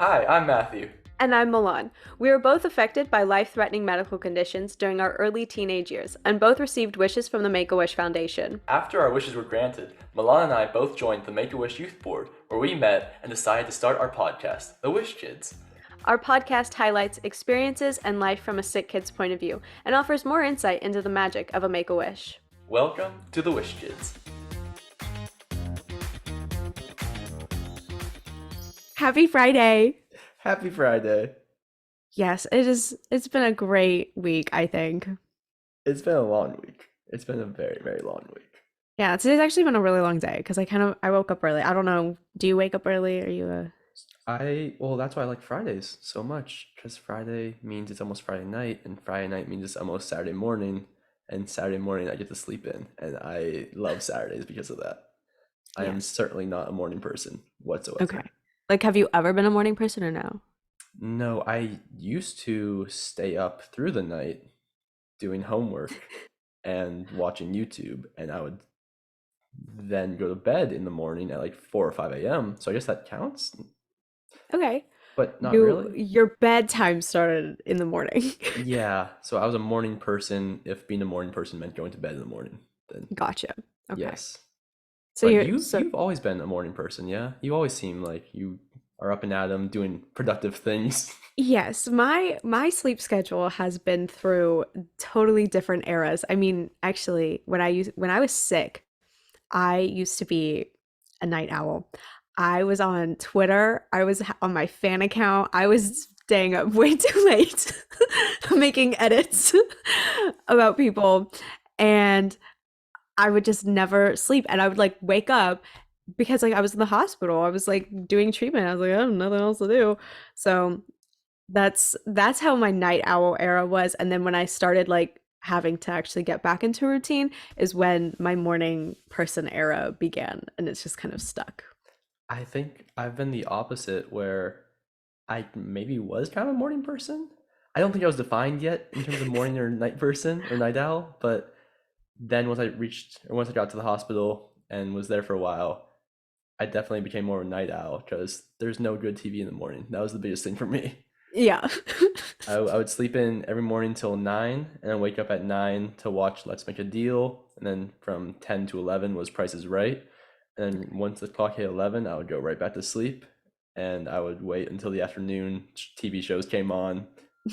Hi, I'm Matthew. And I'm Milan. We were both affected by life threatening medical conditions during our early teenage years, and both received wishes from the Make a Wish Foundation. After our wishes were granted, Milan and I both joined the Make-A-Wish Youth Board, where we met and decided to start our podcast, The Wish Kids. Our podcast highlights experiences and life from a sick kid's point of view and offers more insight into the magic of a Make a Wish. Welcome to The Wish Kids. Happy Friday! Happy Friday. Yes, it's been a great week, I think. It's been a long week. It's been a very, very long week. Yeah, today's actually been a really long day because I woke up early. I don't know, do you wake up early? Are you a Well, that's why I like Fridays so much, because Friday means it's almost Friday night, and Friday night means it's almost Saturday morning, and Saturday morning I get to sleep in, and I love Saturdays because of that. I am Yes. certainly not a morning person Okay. whatsoever. Like, have you ever been a morning person or no? No, I used to stay up through the night doing homework and watching YouTube, and I would then go to bed in the morning at like 4 or 5 a.m. So I guess that counts, Okay. but not really. Your bedtime started in the morning. Yeah, so I was a morning person if being a morning person meant going to bed in the morning, then Gotcha. Okay. yes. So But you're you so you've always been a morning person, yeah? You always seem like you are up and at 'em doing productive things. yes, my sleep schedule has been through totally different eras. I mean, actually, when I was sick, I used to be a night owl. I was on Twitter, I was on my fan account. I was staying up way too late making edits about people, and I would just never sleep, and I would like wake up because like I was in the hospital. I was like doing treatment. I was like, I have nothing else to do. So that's how my night owl era was. And then when I started like having to actually get back into routine is when my morning person era began, and it's just kind of stuck. I think I've been the opposite where I maybe was kind of a morning person. I don't think I was defined yet in terms of morning or night person or night owl, but then once I got to the hospital and was there for a while, I definitely became more of a night owl because there's no good TV in the morning. That was the biggest thing for me. Yeah. I would sleep in every morning till 9 and then wake up at 9 to watch Let's Make a Deal. And then from 10 to 11 was Price is Right. And then once the clock hit 11, I would go right back to sleep. And I would wait until the afternoon TV shows came on.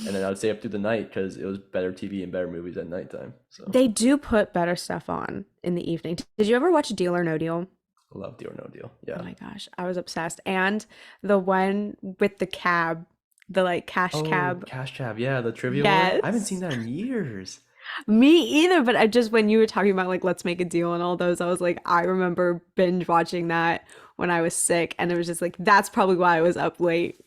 And then I would stay up through the night because it was better TV and better movies at nighttime. So They do put better stuff on in the evening. Did you ever watch Deal or No Deal? I love Deal or No Deal. Oh Yeah. my gosh, I was obsessed. And the one with the cab, the like cash Oh, cab. Cash Cab. Yeah, the trivia one. I haven't seen Yes. that in years. Me either, but I just when you were talking about like Let's Make a Deal and all those, I was like, I remember binge watching that when I was sick, and it was just like that's probably why I was up late.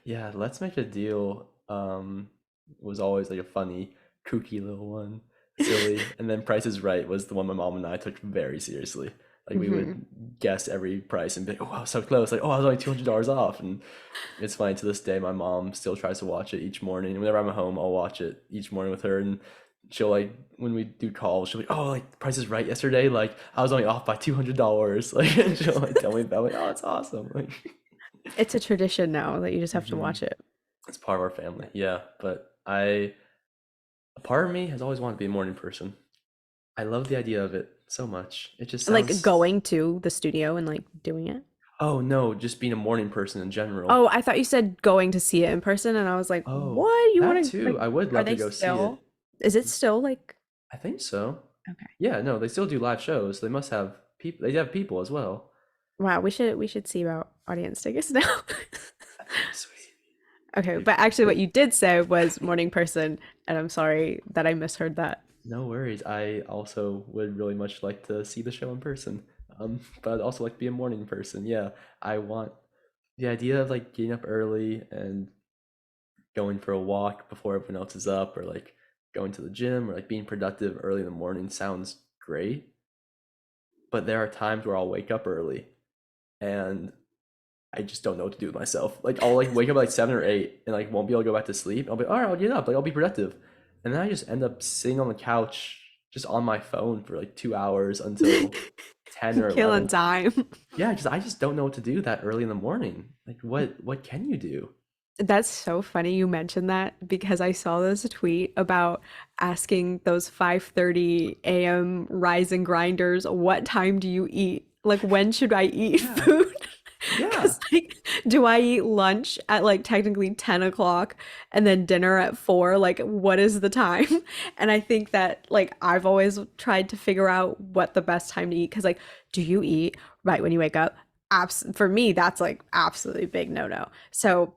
Yeah, Let's Make a Deal was always like a funny, kooky little one, silly. And then Price is Right was the one my mom and I took very seriously. Like we Hmm. would guess every price and be like, "Oh, I was so close!" Like, "Oh, I was only $200 off." And it's funny to this day. My mom still tries to watch it each morning. And whenever I'm at home, I'll watch it each morning with her. And she'll like when we do calls, she'll be, "Oh, like Price is Right yesterday. Like I was only off by $200." Like and she'll like tell me about it. Oh, it's awesome. Like. It's a tradition now that you just have to Mhm. watch it. It's part of our family, yeah. But a part of me has always wanted to be a morning person. I love the idea of it so much. It just Like sounds, going to the studio and like doing it. oh no, just being a morning person in general. Oh, I thought you said going to see it in person, and I was like, Oh, what? You that want to too. like? I would Are love to they go see it. still? Is it still like? I think so. Okay. Yeah, no, they still do live shows. They must have people. They have people as well. Wow, we should see about audience tickets now. That'd be sweet. Okay, If but actually what if you did say was morning person, and I'm sorry that I misheard that. No worries. I also would really much like to see the show in person. But I'd also like to be a morning person. Yeah, I want the idea of like getting up early and going for a walk before everyone else is up, or like going to the gym, or like being productive early in the morning sounds great. But there are times where I'll wake up early and I just don't know what to do with myself. Like I'll like wake up at like 7 or 8 and like won't be able to go back to sleep. I'll be all right, I'll get up, like I'll be productive. And then I just end up sitting on the couch just on my phone for like 2 hours until 10 or Killing 11. time. Yeah, because I just don't know what to do that early in the morning. Like, what can you do? That's so funny you mentioned that because I saw this tweet about asking those 5:30 a.m. rise and grinders, what time do you eat? Like when should I eat Yeah, food? yeah. Because like, do I eat lunch at like technically 10 o'clock and then dinner at 4? Like, what is the time? And I think that like I've always tried to figure out what the best time to eat. Because like, do you eat right when you wake up? For me, that's like absolutely big no-no. So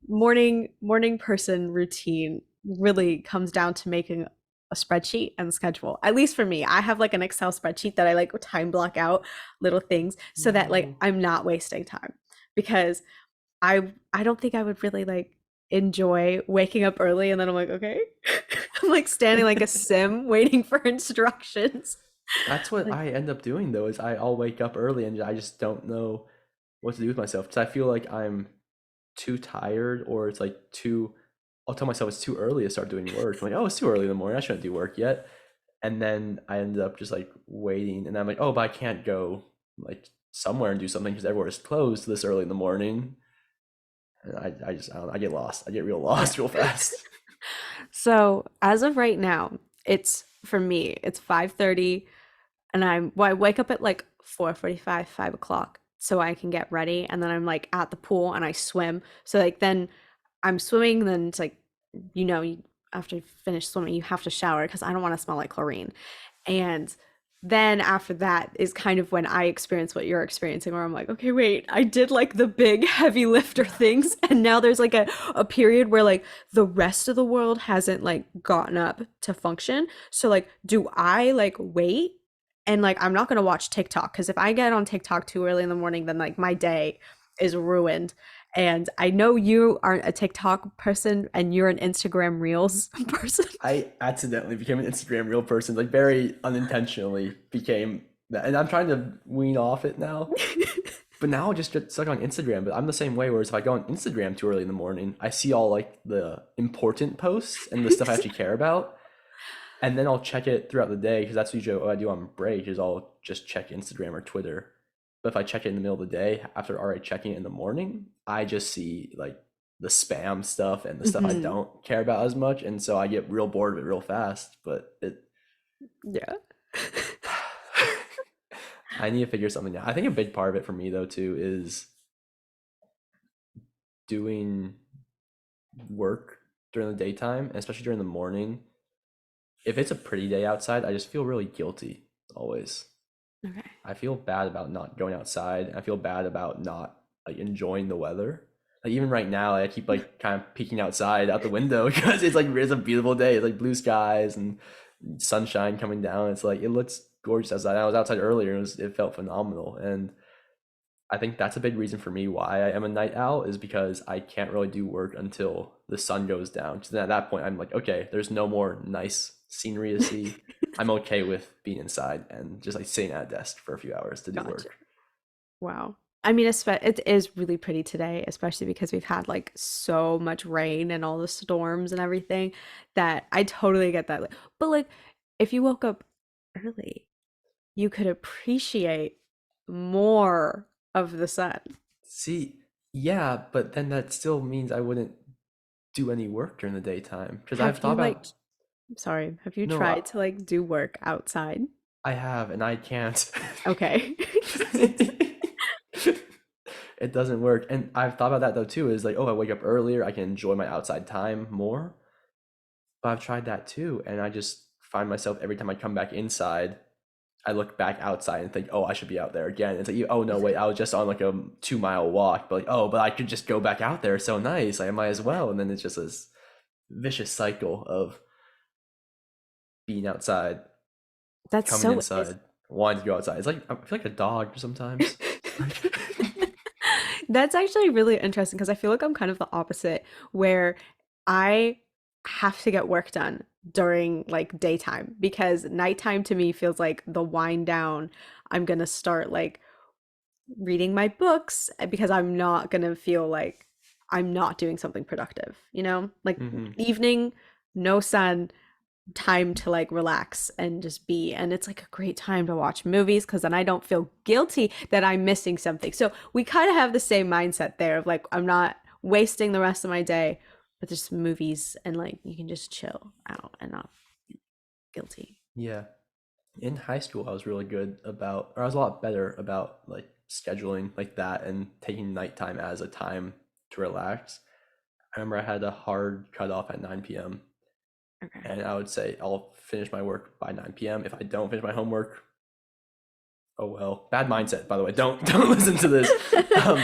morning person routine really comes down to making a spreadsheet and schedule. At least for me, I have like an Excel spreadsheet that I like time block out little things so that like No. I'm not wasting time because I don't think I would really like enjoy waking up early and then I'm like, okay. I'm like standing like a sim waiting for instructions. That's what Like I end up doing though, is I'll wake up early and I just don't know what to do with myself because I feel like I'm too tired or it's like too I'll tell myself it's too early to start doing work. I'm like, oh, it's too early in the morning. I shouldn't do work yet. And then I ended up just like waiting and I'm like, oh, but I can't go like somewhere and do something because everywhere is closed this early in the morning. And I don't know, I get lost. I get real yeah. lost real fast. So as of right now, it's for me, it's 5:30 and I wake up at like 4:45, 5 o'clock so I can get ready. And then I'm like at the pool and I swim. So like then I'm swimming, then it's like, after you finish swimming, you have to shower because I don't want to smell like chlorine. And then after that is kind of when I experience what you're experiencing, where I'm like, okay, wait, I did like the big heavy lifter Yeah. things. And now there's like a period where like the rest of the world hasn't like gotten up to function. So like, do I like wait? And like, I'm not going to watch TikTok because if I get on TikTok too early in the morning, then like my day is ruined. And I know you aren't a TikTok person and you're an Instagram Reels person. I accidentally became an Instagram real person, like very unintentionally became that. And I'm trying to wean off it now. But now I just get stuck on Instagram. But I'm the same way. Whereas if I go on Instagram too early in the morning, I see all like the important posts and the stuff I actually care about, and then I'll check it throughout the day because that's usually what I do on break. Is I'll just check Instagram or Twitter. But if I check it in the middle of the day after already checking it in the morning, I just see like the spam stuff and the stuff I Mhm. don't care about as much, and so I get real bored of it real fast. But it Yeah. I need to figure something out. I think a big part of it for me though too is doing work during the daytime, especially during the morning. If it's a pretty day outside, I just feel really guilty always. Okay. I feel bad about not going outside. I feel bad about not like enjoying the weather. Like even right now, I keep like kind of peeking outside out the window because it's a beautiful day. It's like blue skies and sunshine coming down. It's like it looks gorgeous outside. I was outside earlier and it felt phenomenal. And I think that's a big reason for me why I am a night owl is because I can't really do work until the sun goes down. Because then at that point, I'm like, okay, there's no more nice scenery to see. I'm okay with being inside and just like sitting at a desk for a few hours to do Gotcha. work. Wow. I mean, it is really pretty today, especially because we've had like so much rain and all the storms and everything that I totally get that. But like, if you woke up early, you could appreciate more of the sun. See, yeah, but then that still means I wouldn't do any work during the daytime because I've Have thought you like, about sorry, have you no, tried to like do work outside? I have and I can't. Okay. It doesn't work. And I've thought about that though too, is like, oh, I wake up earlier, I can enjoy my outside time more. But I've tried that too, and I just find myself every time I come back inside, I look back outside and think, oh, I should be out there again. It's like, oh no, wait, I was just on like a 2 mile walk, but like, oh, but I could just go back out there. It's so nice. I might as well. And then it's just this vicious cycle of being outside, That's coming so inside, wanting to go outside. It's like I feel like a dog sometimes. That's actually really interesting because I feel like I'm kind of the opposite, where I have to get work done during like daytime because nighttime to me feels like the wind down. I'm gonna start like reading my books because I'm not gonna feel like I'm not doing something productive, you know? Like Hmm. evening, no sun, time to like relax and just be. And it's like a great time to watch movies because then I don't feel guilty that I'm missing something. So we kind of have the same mindset there of like, I'm not wasting the rest of my day, but there's some movies and like you can just chill out and not guilty. Yeah. In high school, I was really good about, or I was a lot better about like scheduling like that and taking nighttime as a time to relax. I remember I had a hard cutoff at 9 p.m. Okay. and I would say I'll finish my work by 9 p.m. If I don't finish my homework, oh well. Bad mindset, by the way. Don't listen to this.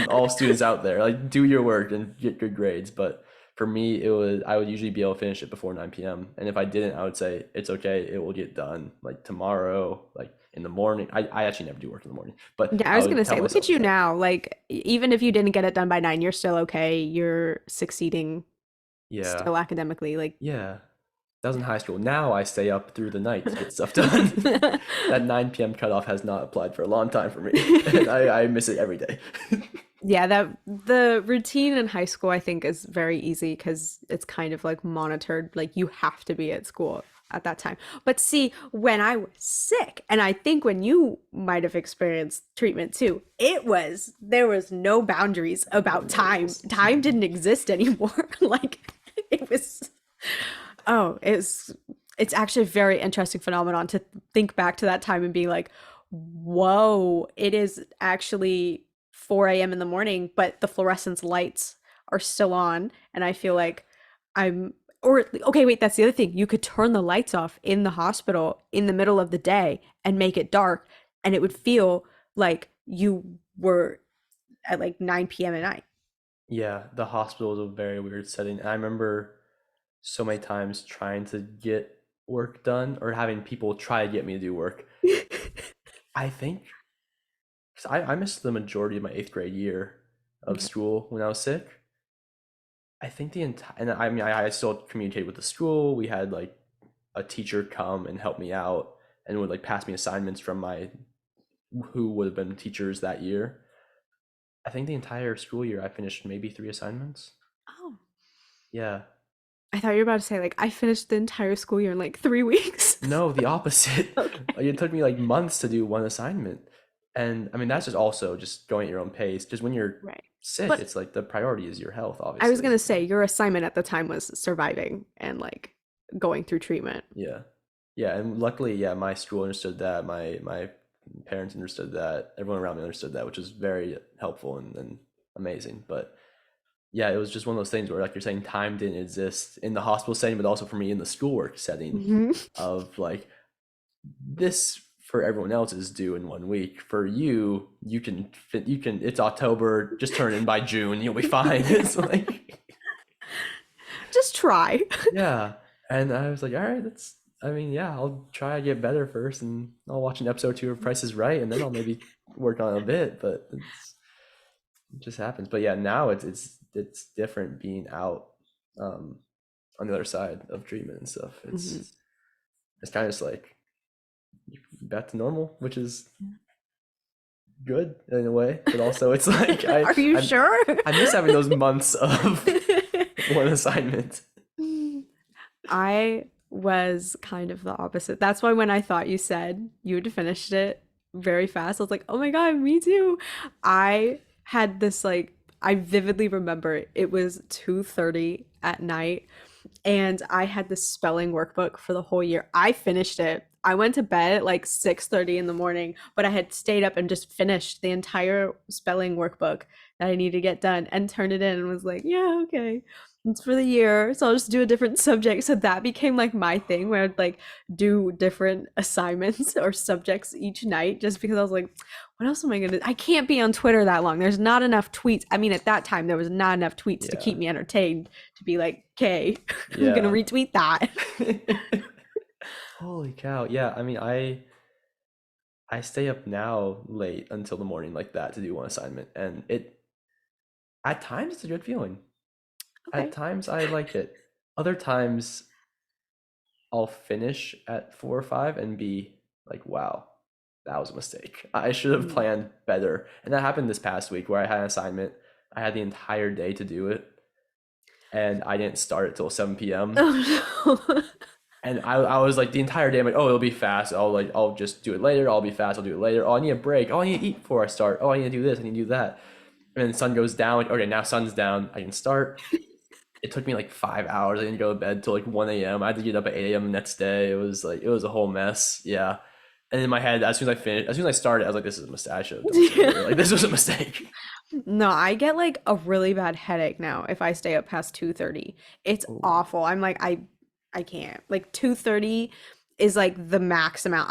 All students out there, like do your work and get good grades. But for me, it was I would usually be able to finish it before 9 p.m. And if I didn't, I would say it's okay. It will get done like tomorrow, like in the morning. I actually never do work in the morning, but Yeah, I I was gonna would tell say, look at myself you that. now. Like, even if you didn't get it done by 9, you're still okay. You're succeeding Yeah, still academically. Like, yeah. That was in high school. Now I stay up through the night to get stuff done. That 9 p.m. cutoff has not applied for a long time for me, and I miss it every day. yeah, that the routine in high school I think is very easy because it's kind of like monitored. Like, you have to be at school at that time. But see, when I was sick, and I think when you might have experienced treatment too, there was no boundaries No about time. rules. Time didn't exist anymore. Like, it was Oh, it's actually a very interesting phenomenon to think back to that time and be like, whoa, it is actually 4 a.m. in the morning, but the fluorescence lights are still on. And I feel like or okay, wait, that's the other thing. You could turn the lights off in the hospital in the middle of the day and make it dark, and it would feel like you were at like 9 p.m. at night. Yeah, the hospital is a very weird setting. And I remember so many times trying to get work done or having people try to get me to do work. I think 'cause I missed the majority of my eighth grade year of Okay. school when I was sick. I think the entire, and I mean, I still communicated with the school. We had like a teacher come and help me out and would like pass me assignments from my who would have been teachers that year. I think the entire school year I finished maybe 3 assignments. Oh. Yeah. I thought you were about to say like I finished the entire school year in like 3 weeks. No, the opposite. Okay. Like, it took me like months to do one assignment. And I mean, that's just also just going at your own pace. Because when you're Right. sick, But it's like the priority is your health, I was obviously. gonna say your assignment at the time was surviving and like going through treatment. Yeah. Yeah. And luckily, yeah, my school understood that. My parents understood that. Everyone around me understood that, which is very helpful and amazing. But yeah, it was just one of those things where, like you're saying, time didn't exist in the hospital setting, but also for me in the schoolwork setting Mhm. of like, this for everyone else is due in 1 week. For you, you can. It's October. Just turn in by June. You'll be fine. It's like, Just try. yeah. And I was like, all right, that's. I mean, yeah, I'll try to get better first, and I'll watch an episode or two of Price is Right, and then I'll maybe work on it a bit. But it just happens. But yeah, now it's different being out um, on the other side of treatment and stuff. Mhm. It's kind of just like back to normal, which is good in a way, but also it's like Are you I sure? I miss having those months of one assignment. I was kind of the opposite. That's why when I thought you said you had finished it very fast, I was like, oh my God, me too. I had this like, I vividly remember it was 2:30 at night and I had this spelling workbook for the whole year. I finished it. I went to bed at like 6:30 in the morning, but I had stayed up and just finished the entire spelling workbook that I needed to get done and turned it in and was like, yeah, okay. It's for the year, so I'll just do a different subject. So that became like my thing where I'd like do different assignments or subjects each night just because I was like, what else am I gonna? I can't be on Twitter that long. There's not enough tweets. I mean, at that time, there was not enough tweets to Yeah, keep me entertained to be like, okay, I'm gonna yeah. retweet that. Holy cow! Yeah, I mean, I stay up now late until the morning like that to do one assignment, and it at times it's a good feeling. At Okay. times I like it. Other times I'll finish at 4 or 5 and be like, wow, that was a mistake. I should have Mm. planned better. And that happened this past week where I had an assignment. I had the entire day to do it, and I didn't start it till 7 p.m. Oh no. And I was like the entire day, I'm like, oh, it'll be fast. I'll just do it later. I'll be fast. I'll do it later. Oh, I need a break. Oh, I need to eat before I start. Oh, I need to do this. I need to do that. And then the sun goes down. Like, okay, now sun's down. I can start. It took me like 5 hours. I didn't go to bed till like 1 a.m. I had to get up at 8 a.m. the next day. It was a whole mess. Yeah. And in my head, as soon as I started, I was like, this is a mistake. I should have done this earlier. Like, this was a mistake. No, I get like a really bad headache now if I stay up past 2:30. It's Oh, awful. I can't. Like 2:30 is like the max amount.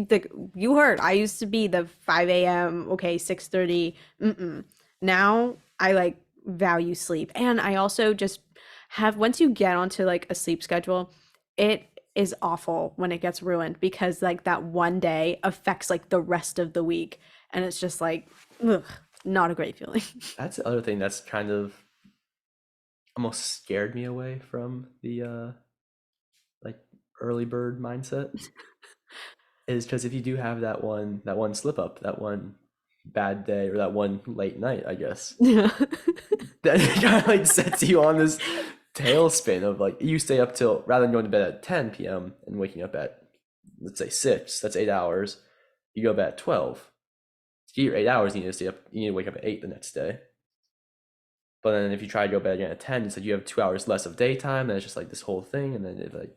Like you heard, I used to be the 5 a.m., okay, 6:30. Mm-mm. Now I like value sleep. And I also just have once you get onto like a sleep schedule, it is awful when it gets ruined because like that one day affects like the rest of the week. And it's just like, ugh, not a great feeling. that's the other thing that's kind of almost scared me away from the like early bird mindset is because if you do have that one slip up, that one bad day or that one late night, I guess, Yeah. that kind of like sets you on this tailspin of like you stay up till rather than going to bed at 10 p.m. and waking up at let's say 6, that's 8 hours. You go to bed at 12. To get your 8 hours, you need to stay up. You need to wake up at 8 the next day. But then if you try to go bed again at 10, it's like you have 2 hours less of daytime. And it's just like this whole thing, and then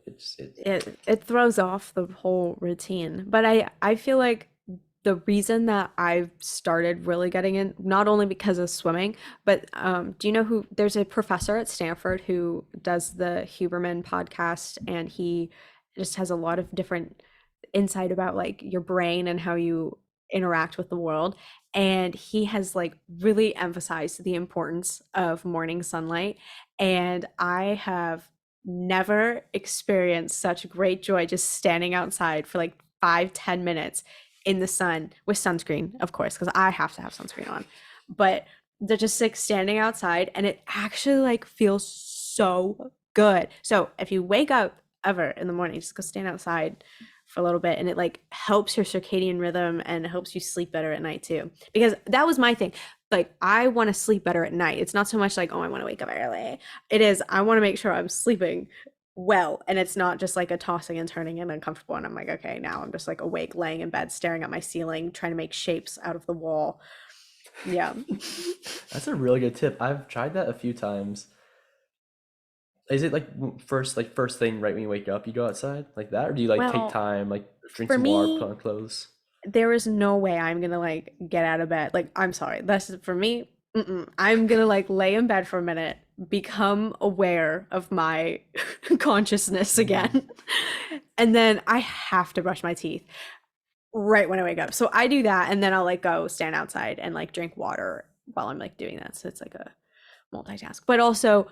It throws off the whole routine. But I feel like the reason that I've started really getting in, not only because of swimming, but do you know who there's a professor at Stanford who does the Huberman podcast, and he just has a lot of different insight about like your brain and how you interact with the world. And he has like really emphasized the importance of morning sunlight. And I have never experienced such great joy just standing outside for like 5, 10 minutes in the sun with sunscreen, of course, because I have to have sunscreen on. But they're just like standing outside and it actually like feels so good. So if you wake up ever in the morning, just go stand outside for a little bit and it like helps your circadian rhythm and helps you sleep better at night too. Because that was my thing. Like I want to sleep better at night. It's not so much like, oh, I want to wake up early. It is, I want to make sure I'm sleeping well and it's not just like a tossing and turning and uncomfortable and I'm like, okay, now I'm just like awake laying in bed staring at my ceiling trying to make shapes out of the wall. Yeah. that's a really good tip. I've tried that a few times. Is it like first thing right when you wake up, you go outside like that, or do you like take Well, time, like drink for some water, put me, on clothes? there is no way I'm gonna like get out of bed. Like, I'm sorry. That's for me. Mm-mm. I'm gonna like lay in bed for a minute, become aware of my consciousness Mm. again, and then I have to brush my teeth right when I wake up. So I do that, and then I'll like go stand outside and like drink water while I'm like doing that. So it's like a multitask. But also,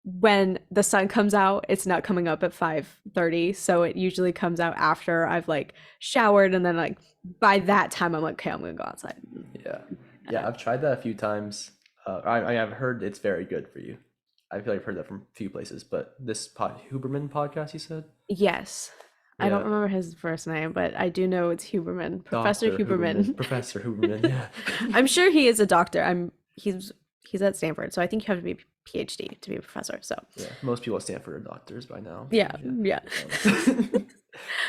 when the sun comes out, it's not coming up at 5:30, so it usually comes out after I've like showered and then like by that time I'm like, okay, I'm gonna go outside. Yeah, And yeah, I've tried that a few times. I've heard it's very good for you. I feel like I've heard that from a few places, but Huberman podcast, you said? yes, I don't Yeah, remember his first name, but I do know it's Huberman, Professor Dr. Huberman, Huberman. Professor Huberman, yeah. I'm sure he is a doctor. He's at Stanford, so I think you have to be a PhD to be a professor. So Yeah, most people at Stanford are doctors by now, I'm sure, yeah, yeah. yeah.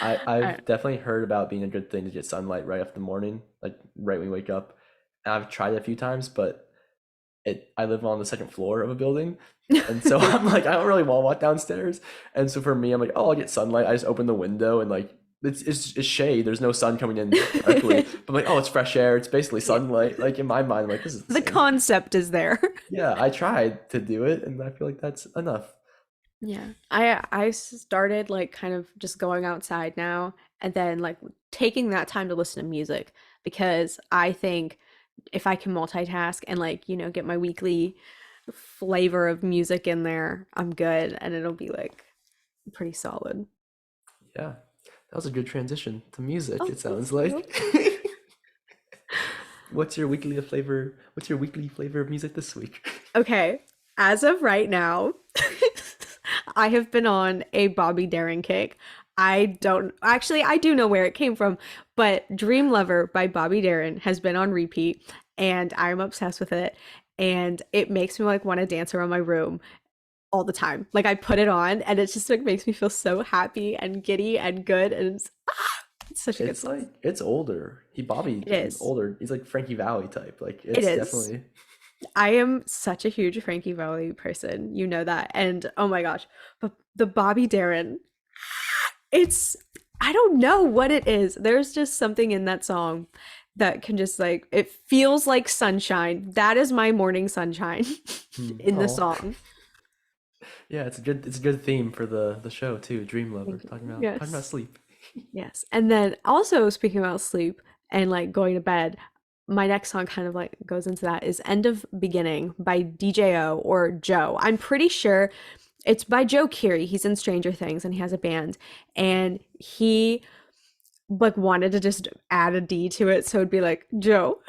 I've I, definitely heard about being a good thing to get sunlight right after the morning, like right when you wake up. And I've tried it a few times, but I live on the second floor of a building, and so I'm like I don't really want to walk downstairs. And so for me, I'm like, oh, I'll get sunlight. I just open the window and like it's shade. There's no sun coming in directly. But I'm like, oh, it's fresh air. It's basically yeah. sunlight. Like in my mind, I'm like, this is the The same. concept is there. Yeah, I tried to do it, and I feel like that's enough. Yeah. I started like kind of just going outside now and then like taking that time to listen to music because I think if I can multitask and like, get my weekly flavor of music in there, I'm good and it'll be like pretty solid. Yeah, that was a good transition to music. Oh, It oh, sounds like. oh. What's your weekly flavor of music this week? Okay. As of right now, I have been on a Bobby Darin kick. I don't actually, I do know where it came from, but Dream Lover by Bobby Darin has been on repeat and I'm obsessed with it. And it makes me like want to dance around my room all the time. Like I put it on and it just like makes me feel so happy and giddy and good and it's such a good It's song. like it's older. Bobby It is is. older. He's like Frankie Valli type. Like It it's is. definitely I am such a huge Frankie Valli person. You know that. And oh my gosh, but the Bobby Darin, it's I don't know what it is. There's just something in that song that can just like it feels like sunshine. That is my morning sunshine in the oh song. yeah. It's a good theme for the show too. Dream Lover Thank you. talking about Yes. sleep. Yes. And then also speaking about sleep and like going to bed, my next song kind of like goes into that is End of Beginning by DJO or Joe. I'm pretty sure it's by Joe Keery. He's in Stranger Things and he has a band and he like wanted to just add a D to it so it'd be like Joe.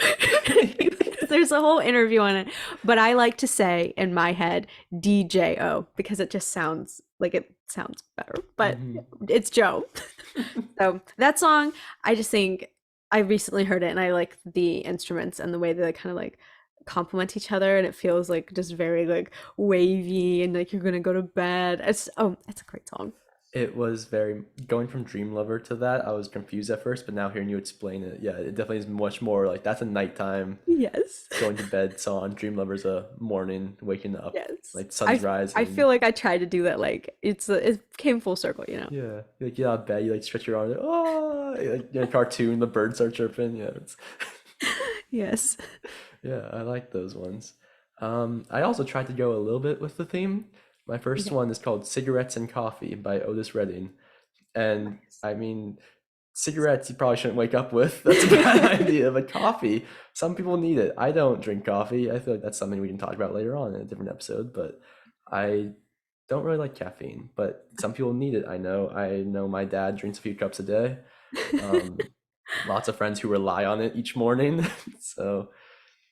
Because there's a whole interview on it. But I like to say in my head DJO because it just sounds like it sounds better. But hmm it's Joe. So that song, I just think I recently heard it and I like the instruments and the way they like, kind of like complement each other and it feels like just very like wavy and like you're gonna go to bed. It's a great song. It was very going from Dream Lover to that. I was confused at first, but now hearing you explain it, yeah, it definitely is much more like that's a nighttime Yes. going to bed song. Dream Lover's a morning waking up, Yes. like sun's I rising. feel like I tried to do that like it came full circle, you know. Yeah, you like get out of bed, you like stretch your arms, like, oh, like in a cartoon, the birds start chirping. Yeah, it's Yes. yeah, I like those ones. I also tried to go a little bit with the theme. My first Okay. one is called "Cigarettes and Coffee" by Otis Redding, and Nice. I mean, cigarettes you probably shouldn't wake up with. That's a bad idea. But coffee, some people need it. I don't drink coffee. I feel like that's something we can talk about later on in a different episode. But I don't really like caffeine. But some people need it. I know. I know my dad drinks a few cups a day. Um, Lots of friends who rely on it each morning. So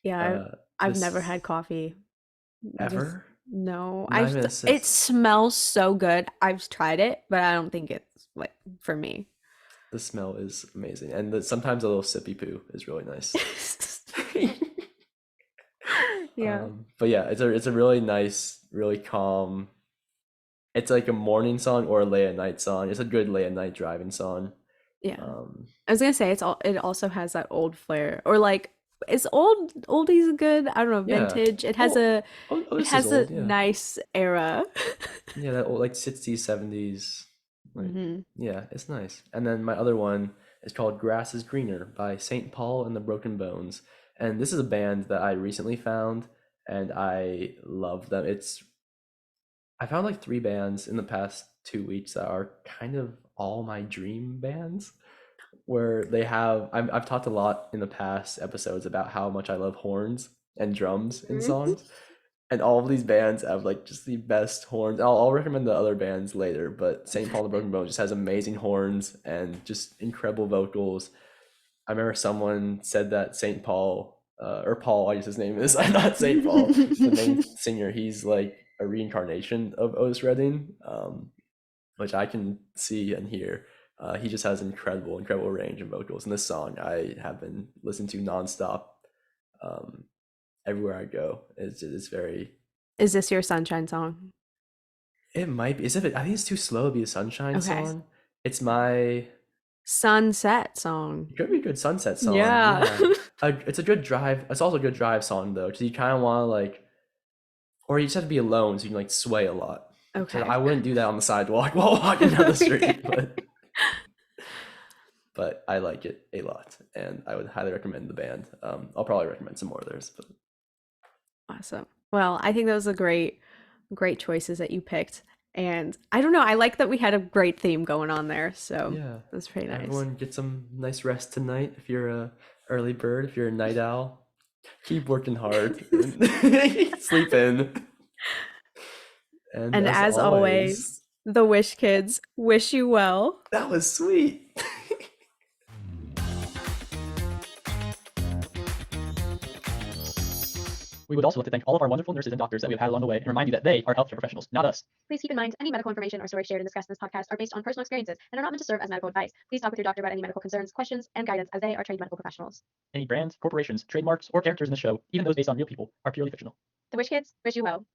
Yeah, uh, I've never this had coffee. Just ever, no. not even a It sip. smells so good. I've tried it, but I don't think it's like for me. The smell is amazing, and sometimes a little sippy poo is really nice. Yeah. But yeah, it's a really nice, really calm. It's like a morning song or a late at night song. It's a good late at night driving song. Yeah. Um, I was gonna say it also has that old flair. Or like is oldies good? I don't know, yeah. vintage. Oh, oh, It this is has a old. Yeah, nice era. yeah, that old like 60s, 70s. Like, Hmm. yeah, it's nice. And then my other one is called "Grass Is Greener" by Saint Paul and the Broken Bones. And this is a band that I recently found, and I love them. It's I found like three bands in the past 2 weeks that are kind of all my dream bands. Where they have I've talked a lot in the past episodes about how much I love horns and drums in songs, and all of these bands have like just the best horns. I'll recommend the other bands later, but St. Paul and the Broken Bones just has amazing horns and just incredible vocals. I remember someone said that St. Paul, or Paul, I guess his name is, not St. Paul, the main singer, he's like a reincarnation of Otis Redding, which I can see and hear. He just has incredible range of vocals. And this song I have been listening to nonstop um, everywhere I go. It's very. Is this your sunshine song? It might be. I think it's too slow to be a Sunshine Okay. song. It's my. Sunset song. It could be a good sunset song. Yeah. Yeah, it's a good drive. It's also a good drive song though, because you kind of want to like, or you just have to be alone so you can like sway a lot. So Okay. I wouldn't do that on the sidewalk while walking down the street, Okay. but I like it a lot, and I would highly recommend the band. I'll probably recommend some more of theirs, but Awesome. Well, I think those are great choices that you picked. And I don't know, I like that we had a great theme going on there. So yeah, that's pretty nice. everyone get some nice rest tonight. If you're a early bird, if you're a night owl, keep working hard and sleep in. And And as as always, always, the Wish Kids wish you well. that was sweet. We would also like to thank all of our wonderful nurses and doctors that we have had along the way and remind you that they are healthcare professionals, not us. Please keep in mind, any medical information or stories shared and discussed in this podcast are based on personal experiences and are not meant to serve as medical advice. Please talk with your doctor about any medical concerns, questions, and guidance as they are trained medical professionals. Any brands, corporations, trademarks, or characters in the show, even those based on real people, are purely fictional. The Wish Kids wish you well.